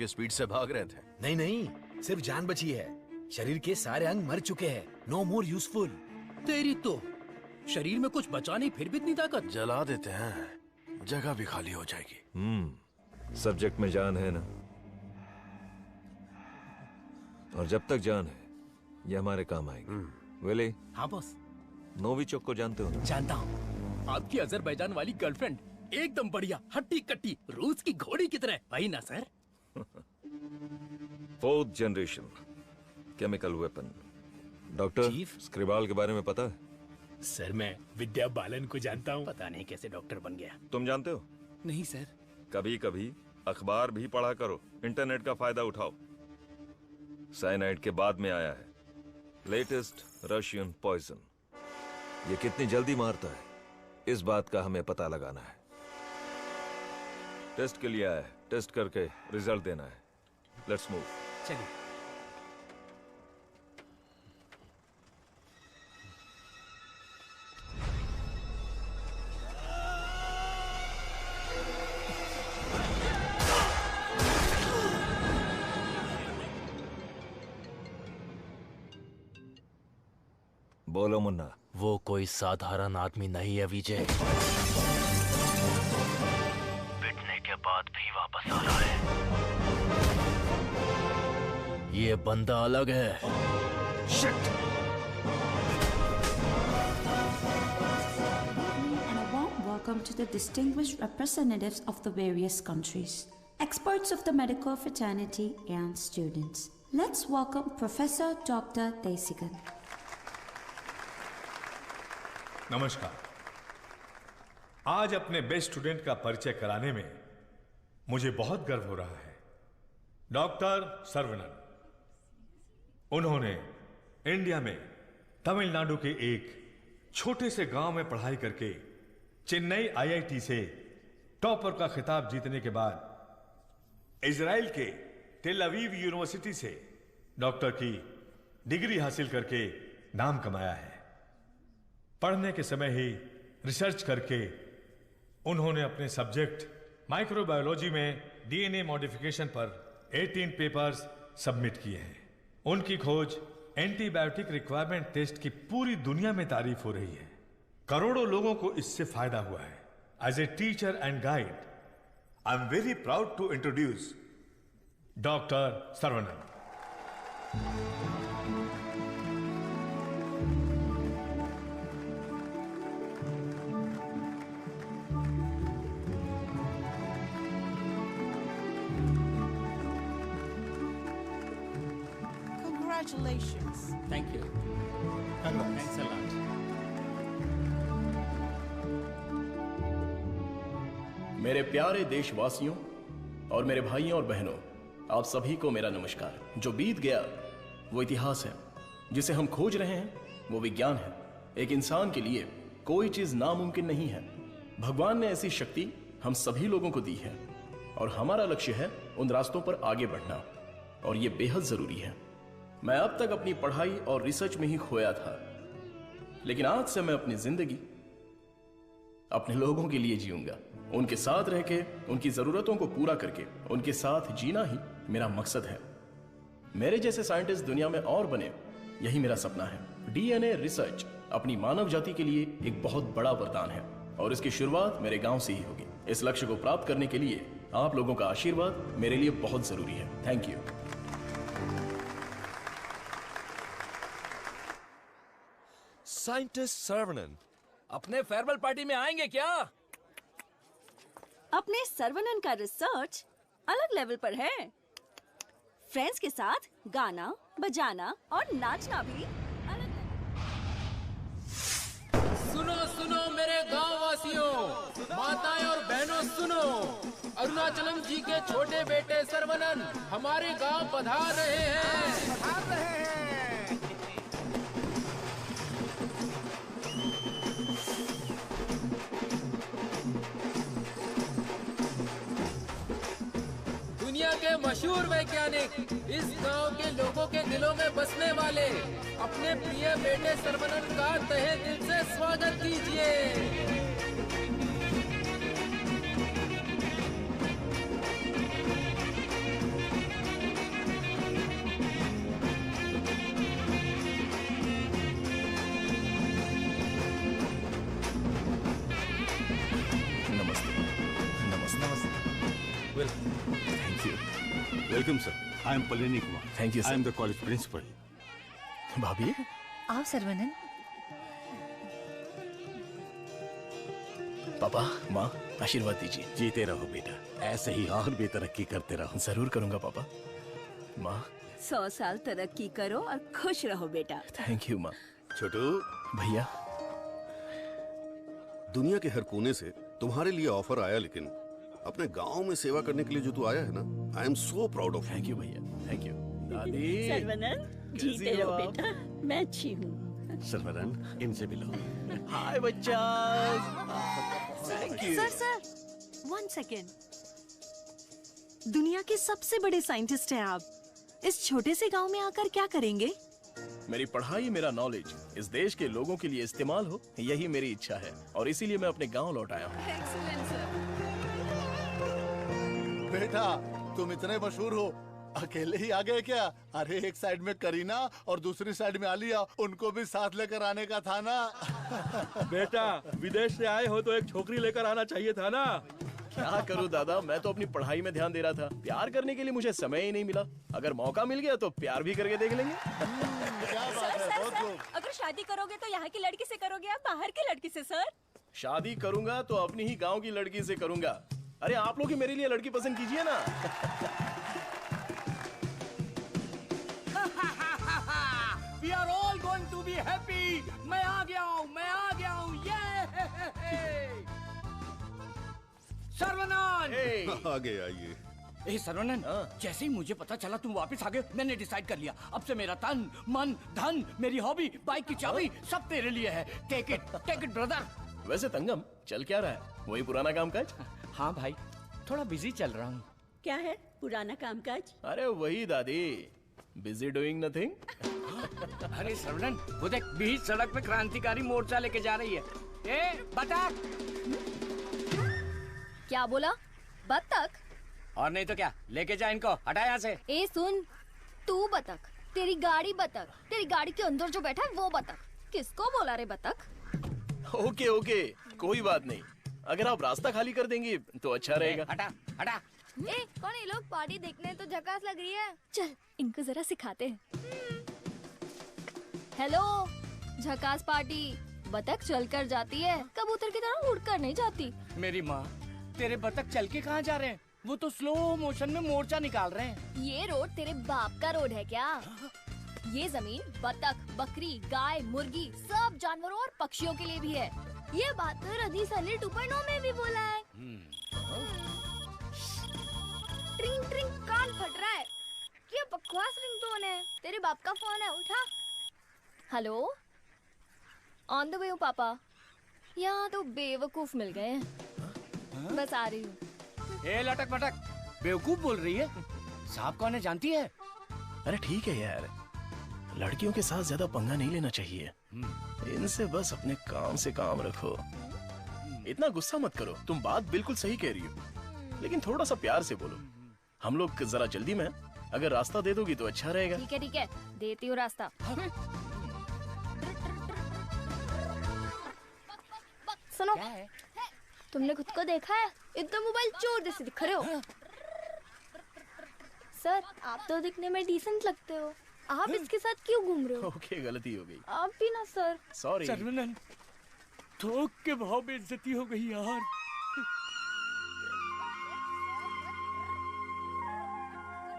की स्पीड से भाग रहे थे। नहीं नहीं, सिर्फ जान बची है। शरीर के सारे अंग मर चुके हैं। No more useful. तेरी तो शरीर में कुछ बचा नहीं, फिर भी इतनी ताकत। जला देते हैं, जगह भी खाली हो जाएगी। सब्जेक्ट में जान है ना, और जब तक जान है ये हमारे काम आएगी। विली। हाँ बॉस। नोविचोक को जानते हो ना? जानता हूँ। आपकी अजरबैजान वाली गर्लफ्रेंड एकदम बढ़िया, हट्टी कट्टी, रूस की घोड़ी की तरह। भाई ना sir? 4th generation chemical weapon. Doctor chief? Skripal के बारे में पता है? सर मैं विद्या बालन को जानता हूँ। पता नहीं कैसे डॉक्टर बन गया। तुम जानते हो? नहीं सर। कभी कभी अखबार भी पढ़ा करो, इंटरनेट का फायदा उठाओ। साइनाइड के बाद में आया है लेटेस्ट रशियन पॉइजन। ये कितनी जल्दी मारता है, इस बात का हमें पता लगाना है। टेस्ट के लिए आया है, टेस्ट करके रिजल्ट देना है। Let's move. चलिए। बोलो मुन्ना। वो कोई साधारण आदमी नहीं है विजय। पिटने के बाद भी वापस आ रहा है। ये बंदा अलग है। Shit! And a warm welcome to the distinguished representatives of the various countries, experts of the medical fraternity and students. Let's welcome Professor Dr. Desigan. नमस्कार। आज अपने बेस्ट स्टूडेंट का परिचय कराने में मुझे बहुत गर्व हो रहा है। डॉक्टर सर्वनन। उन्होंने इंडिया में तमिलनाडु के एक छोटे से गांव में पढ़ाई करके चेन्नई आईआईटी से टॉपर का खिताब जीतने के बाद इजराइल के टेल अवीव यूनिवर्सिटी से डॉक्टर की डिग्री हासिल करके नाम कमाया है। पढ़ने के समय ही रिसर्च करके उन्होंने अपने सब्जेक्ट माइक्रोबायोलॉजी में डीएनए मॉडिफिकेशन पर 18 पेपर्स सबमिट किए हैं। उनकी खोज एंटीबायोटिक रिक्वायरमेंट टेस्ट की पूरी दुनिया में तारीफ हो रही है। करोड़ों लोगों को इससे फायदा हुआ है। As a teacher and guide, I am very proud to introduce doctor Saravanan. Congratulations. Thank you. Thanks a lot. मेरे प्यारे देशवासियों और मेरे भाइयों और बहनों, आप सभी को मेरा नमस्कार। जो बीत गया वो इतिहास है, जिसे हम खोज रहे हैं वो विज्ञान है। एक इंसान के लिए कोई चीज नामुमकिन नहीं है। भगवान ने ऐसी शक्ति हम सभी लोगों को दी है और हमारा लक्ष्य है उन रास्तों पर आगे बढ़ना, और ये बेहद जरूरी है। मैं अब तक अपनी पढ़ाई और रिसर्च में ही खोया था, लेकिन आज से मैं अपनी जिंदगी अपने लोगों के लिए जीऊंगा। उनके साथ रह के, उनकी जरूरतों को पूरा करके, उनके साथ जीना ही मेरा मकसद है। मेरे जैसे साइंटिस्ट दुनिया में और बने, यही मेरा सपना है। डीएनए रिसर्च अपनी मानव जाति के लिए एक बहुत बड़ा वरदान है और इसकी शुरुआत मेरे गांव से ही होगी। इस लक्ष्य को प्राप्त करने के लिए आप लोगों का आशीर्वाद मेरे लिए बहुत जरूरी है। Thank you. साइंटिस्ट सर्वनन अपने फेयरवेल पार्टी में आएंगे क्या? अपने सर्वनन का रिसर्च अलग लेवल पर है। फ्रेंड्स के साथ गाना, बजाना और नाचना भी अलग लेवल। सुनो सुनो मेरे गांव वासियों, माताएं और बहनों सुनो। अरुणाचलम जी के छोटे बेटे सर्वनन हमारे गांव पधार रहे हैं। दुनिया के मशहूर वैज्ञानिक, इस गांव के लोगों के दिलों में बसने वाले अपने प्रिय बेटे सर्वनन का तहे दिल से स्वागत कीजिए। Welcome sir, I am Palini Kumar. Thank you I am the college principal. भाभी आओ सरवनन। पापा माँ आशीर्वाद दीजिए। जीते रहो बेटा, ऐसे ही और भी तरक्की करते रहो। जरूर करूंगा पापा। माँ 100 साल तरक्की करो और खुश रहो बेटा। थैंक यू माँ। छोटू भैया, दुनिया के हर कोने से तुम्हारे लिए ऑफर आया, लेकिन अपने गांव में सेवा करने के लिए जो तू आया है ना, I am so proud of. Thank you भैया, थैंक यू। दादी सर्वनन, जीते रहो बेटा, मैं अच्छी हूँ। सर्वनन, इनसे मिलो। हाय बच्चा। Thank you. Sir 1 second. दुनिया के सबसे बड़े साइंटिस्ट हैं आप, इस छोटे से गांव में आकर क्या करेंगे? मेरी पढ़ाई, मेरा नॉलेज इस देश के लोगों के लिए इस्तेमाल हो, यही मेरी इच्छा है और इसीलिए मैं अपने गांव लौट आया हूँ। Excellent sir. बेटा तुम इतने मशहूर हो, अकेले ही आ गए क्या? अरे एक साइड में करीना और दूसरी साइड में आलिया, उनको भी साथ लेकर आने का था ना। बेटा विदेश से आए हो तो एक छोकरी लेकर आना चाहिए था ना। क्या करूं दादा, मैं तो अपनी पढ़ाई में ध्यान दे रहा था। प्यार करने के लिए मुझे समय ही नहीं मिला। अगर मौका मिल गया तो प्यार भी करके देख लेंगे। अगर शादी करोगे तो यहाँ की लड़की से करोगे या बाहर की लड़की से सर? शादी करूंगा तो अपनी ही गांव की लड़की से करूंगा। अरे आप लोग ही मेरे लिए लड़की पसंद कीजिए ना। We are all going to be happy. मैं आ गया हूँ, ये सर्वनन। आगे आइए। ए सर्वनन, जैसे ही मुझे पता चला तुम वापस आ गए, मैंने डिसाइड कर लिया अब से मेरा तन, मन, धन, मेरी हॉबी, बाइक की चाबी सब तेरे लिए है। Take it brother. वैसे तंगम चल क्या रहा है? वही पुराना कामकाज? हाँ भाई, थोड़ा बिजी चल रहा हूँ। क्या है पुराना कामकाज? अरे वही दादी, बिजी डूइंग नथिंग। अरे सर्वनन, वो देख बीच सड़क पे क्रांतिकारी मोर्चा लेके जा रही है। ए बतख। क्या बोला? बतख? और नहीं तो क्या, लेके जा इनको, हटा यहाँ से। ए सुन, तू बतख, तेरी गाड़ी बतख, तेरी गाड़ी के अंदर जो बैठा है वो बतख। किसको बोला रे बतख? ओके ओके, कोई बात नहीं। अगर आप रास्ता खाली कर देंगी तो अच्छा रहेगा। हटा हटा। ए कौन ये लोग? पार्टी देखने तो झकास लग रही है। चल इनको जरा सिखाते हैं। हेलो, झकास पार्टी। बतख चलकर जाती है, कबूतर की तरह उड़कर नहीं जाती। मेरी माँ, तेरे बतख चल के कहाँ जा रहे हैं? वो तो स्लो मोशन में मोर्चा निकाल रहे हैं। ये रोड तेरे बाप का रोड है क्या? ये जमीन बतख, बकरी, गाय, मुर्गी सब जानवरों और पक्षियों के लिए भी है। ये बात तो रदी सली 2.0 में भी बोला है। ट्रिंग ट्रिंग कान फट रहा है। ये बकवास रिंगटोन है। तेरे बाप का फोन है, उठा। हेलो, ऑन द वे हूँ पापा। यहाँ तो बेवकूफ मिल गए हैं। बस आ रही हूँ। ए लटक पटक, बेवकूफ बोल रही है? साहब कौन है जानती है? अरे ठीक है यार, लड़कियों के साथ ज्यादा पंगा नहीं लेना चाहिए। इनसे बस अपने काम से काम रखो। इतना गुस्सा मत करो, तुम बात बिल्कुल सही कह रही हो, लेकिन थोड़ा सा प्यार से बोलो। हम लोग जरा जल्दी में, अगर रास्ता दे दोगी तो अच्छा रहेगा। ठीक है, देती हूँ रास्ता। सुनो, तुमने खुद को देखा है? इतना मोबाइल चोर जैसे दिख रहे हो। सर, आप तो दिखने में डिसेंट लगते हो, आप इसके साथ क्यों घूम रहे हो? ओके, गलती हो गई। आप भी ना सर। सॉरी। सर्वनन, थोक के भाव में इज्जती हो गई यार।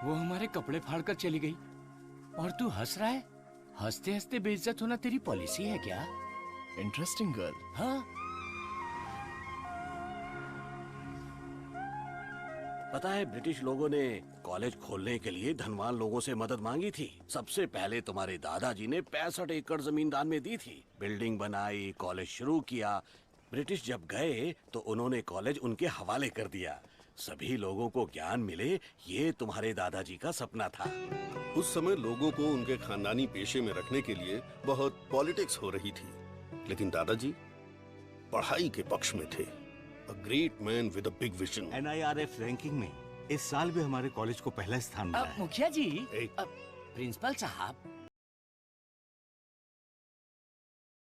वो हमारे कपड़े फाड़कर चली गई और तू हंस रहा है? हंसते हंसते बेइज्जत होना तेरी पॉलिसी है क्या? Interesting girl. हाँ। पता है, ब्रिटिश लोगों ने कॉलेज खोलने के लिए धनवान लोगों से मदद मांगी थी। सबसे पहले तुम्हारे दादाजी ने 65 एकड़ जमीन दान में दी थी। बिल्डिंग बनाई, कॉलेज शुरू किया। ब्रिटिश जब गए तो उन्होंने कॉलेज उनके हवाले कर दिया। सभी लोगों को ज्ञान मिले, ये तुम्हारे दादाजी का सपना था। उस समय लोगों को उनके खानदानी पेशे में रखने के लिए बहुत पॉलिटिक्स हो रही थी, लेकिन दादाजी पढ़ाई के पक्ष में थे। A great man with a big vision. NIRF ranking में इस साल भी हमारे कॉलेज को पहला स्थान मिला है। मुखिया जी, प्रिंसिपल साहब,